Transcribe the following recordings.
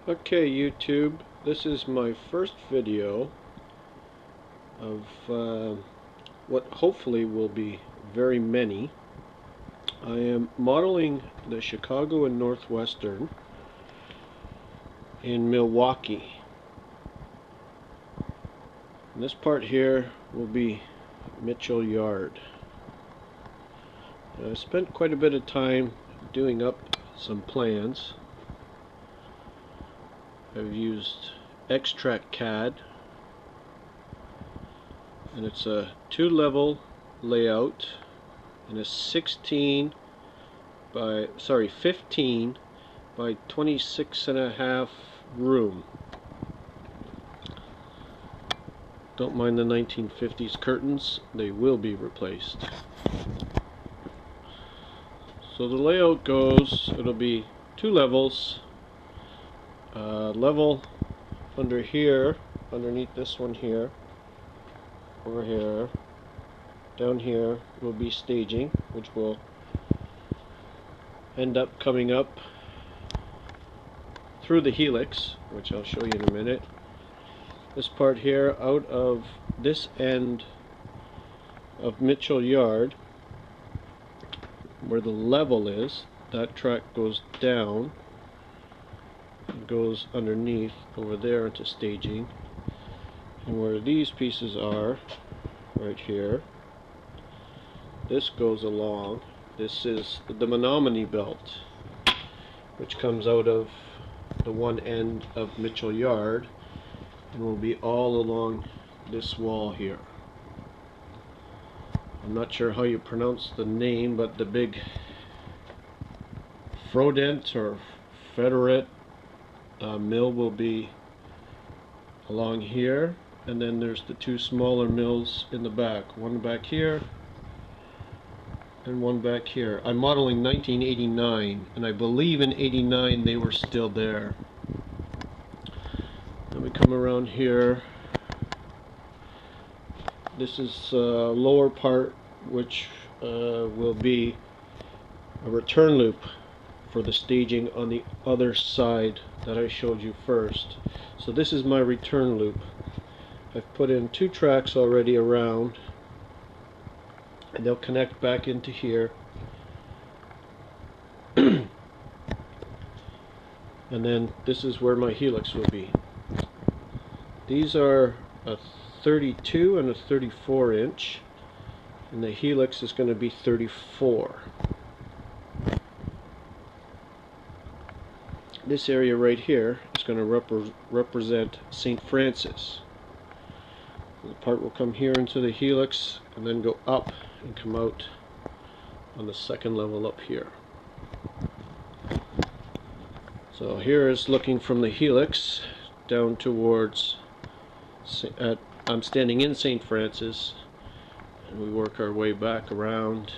Okay, YouTube, this is my first video of what hopefully will be very many. I am modeling the Chicago and Northwestern in Milwaukee. And this part here will be Mitchell Yard. I spent quite a bit of time doing up some plans. I've used Extract CAD, and it's a 2-level layout in a 15 by 26.5 room. Don't mind the 1950s curtains, they will be replaced. So the layout goes, it'll be 2 levels. Level under here, underneath this one here, over here, down here will be staging, which will end up coming up through the helix, which I'll show you in a minute. This part here, out of this end of Mitchell Yard, where the level is, that track goes down, goes underneath over there into staging, and where these pieces are right here, this goes along. This is the Menominee belt, which comes out of the one end of Mitchell Yard and will be all along this wall here. I'm not sure how you pronounce the name, but the big Frodent or Federate mill will be along here, and then there's the 2 smaller mills in the back, one back here and one back here. I'm modeling 1989, and I believe in 89 they were still there. Then we come around here. This is lower part, which will be a return loop for the staging on the other side that I showed you first. So this is my return loop. I've put in 2 tracks already around, and they'll connect back into here. And then this is where my helix will be. These are a 32 and a 34 inch, and the helix is going to be 34. This area right here is going to represent St. Francis. The part will come here into the helix and then go up and come out on the second level up here. So here is looking from the helix down towards, I'm standing in St. Francis, and we work our way back around.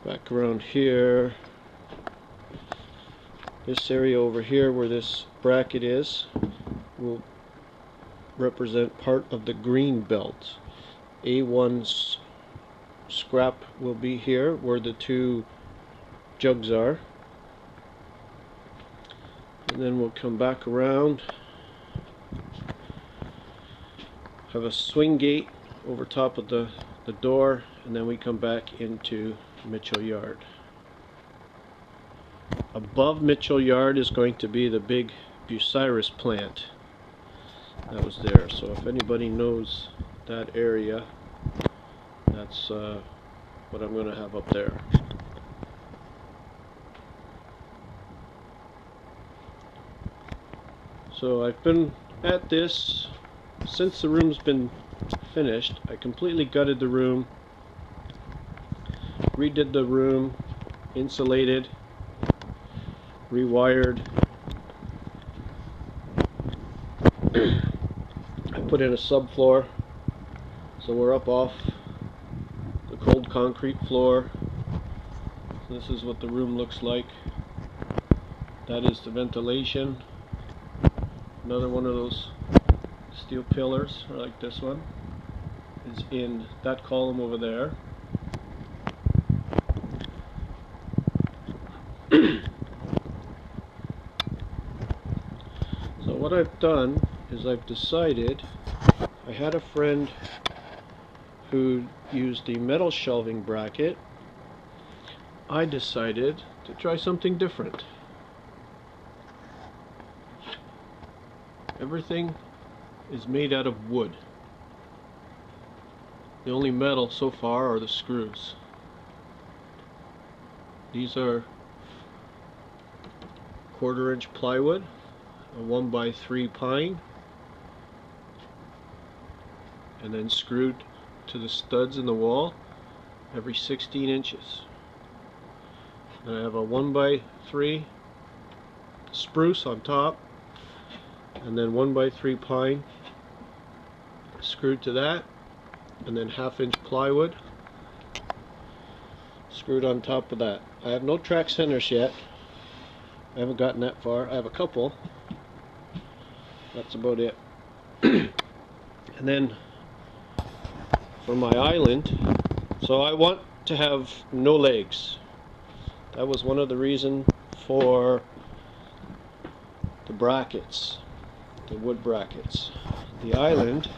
Back around here. This area over here where this bracket is will represent part of the green belt. A1's scrap will be here where the 2 jugs are. And then we'll come back around. Have a swing gate over top of the door, and then we come back into Mitchell Yard. Above Mitchell Yard is going to be the big Bucyrus plant that was there. So if anybody knows that area, that's what I'm going to have up there. So I've been at this since the room's been finished. I completely gutted the room, redid the room, insulated, rewired. I put in a subfloor, so we're up off the cold concrete floor. So this is what the room looks like. That is the ventilation. Another one of those steel pillars like this one. is in that column over there. So what I've done is I've decided, I had a friend who used the metal shelving bracket. I decided to try something different. Everything is made out of wood. The only metal so far are the screws. These are 1/4 inch plywood, a 1x3 pine, and then screwed to the studs in the wall every 16 inches. And I have a 1x3 spruce on top, and then 1x3 pine screwed to that, and then 1/2 inch plywood screwed on top of that. I have no track centers yet. I haven't gotten that far. I have a couple. That's about it. And then for my island, so I want to have no legs. That was one of the reasons for the brackets, the wood brackets. The island,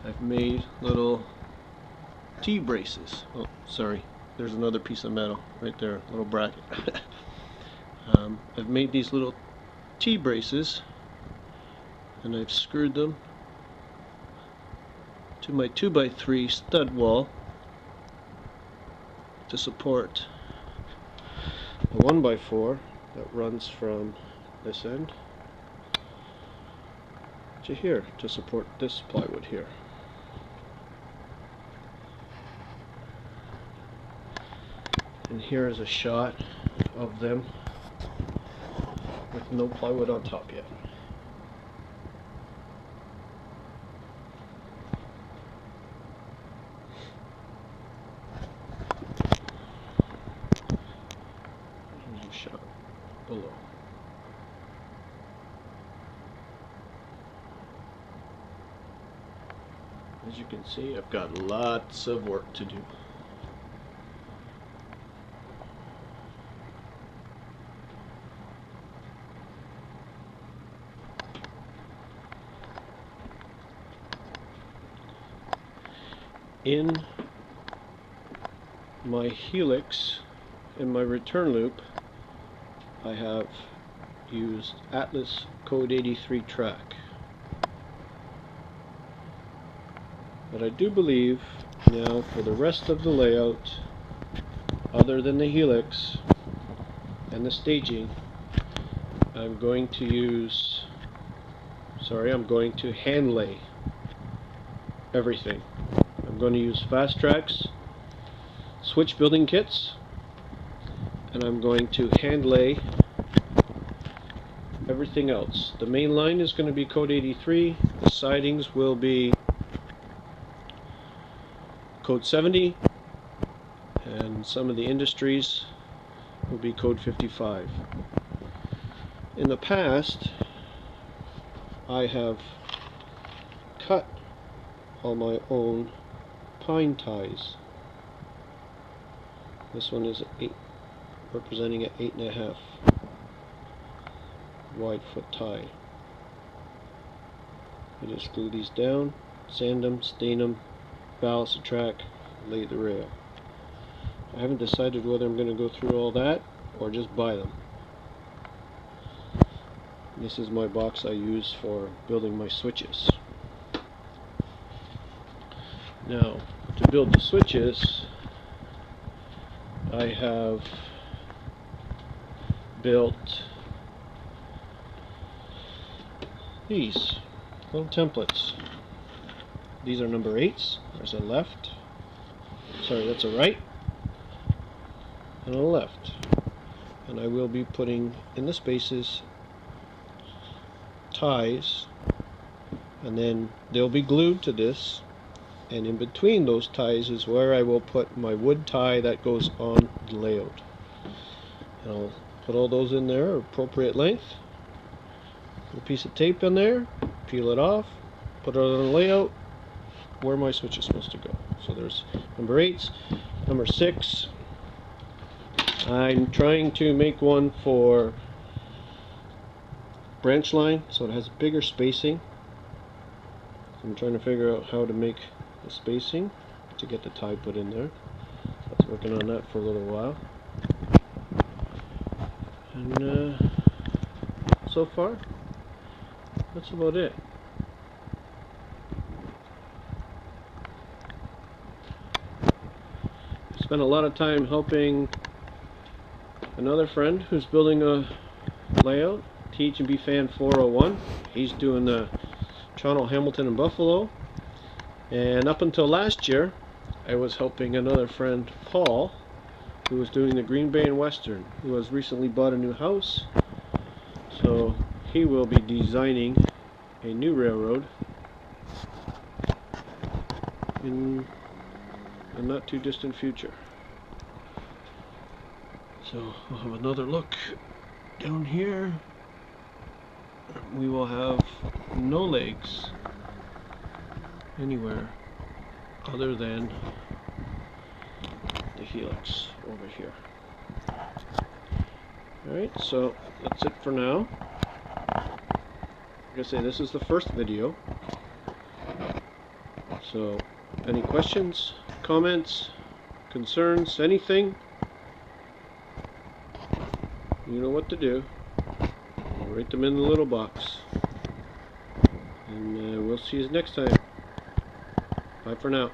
I've made little T-braces. Oh, sorry, there's another piece of metal right there, little bracket. I've made these little T-braces, and I've screwed them to my 2x3 stud wall to support a 1x4 that runs from this end to here to support this plywood here. And here is a shot of them with no plywood on top yet. Here's a shot below. As you can see, I've got lots of work to do. In my helix, in my return loop, I have used Atlas Code 83 track. But I do believe now for the rest of the layout, other than the helix and the staging, I'm going to hand lay everything. I'm going to use fast tracks, switch building kits, and I'm going to hand lay everything else. The main line is going to be Code 83, the sidings will be Code 70, and some of the industries will be Code 55. In the past, I have cut all my own pine ties. This one is 8, representing an 8.5 wide foot tie. I just glue these down, sand them, stain them, ballast the track, lay the rail. I haven't decided whether I'm going to go through all that or just buy them. This is my box I use for building my switches. Now, to build the switches, I have built these little templates. These are number 8s. There's a left. Sorry, that's a right and a left. And I will be putting in the spaces ties, and then they'll be glued to this, and in between those ties is where I will put my wood tie that goes on the layout. And I'll put all those in there, appropriate length. Put a piece of tape in there, peel it off, put it on the layout, where my switch is supposed to go. So there's number 8, number 6. I'm trying to make one for branch line so it has bigger spacing. So I'm trying to figure out how to make the spacing to get the tie put in there. So I was working on that for a little while. And so far, that's about it. I spent a lot of time helping another friend who's building a layout, T&B Fan 401. He's doing the Toronto, Hamilton, and Buffalo. And up until last year, I was helping another friend, Paul, who was doing the Green Bay and Western, who has recently bought a new house. So he will be designing a new railroad in the not too distant future. So we'll have another look down here. We will have no legs anywhere other than the helix over here. Alright, so that's it for now. Like I say, this is the first video. So, any questions, comments, concerns, anything, you know what to do. Write them in the little box. And we'll see you next time. Bye for now.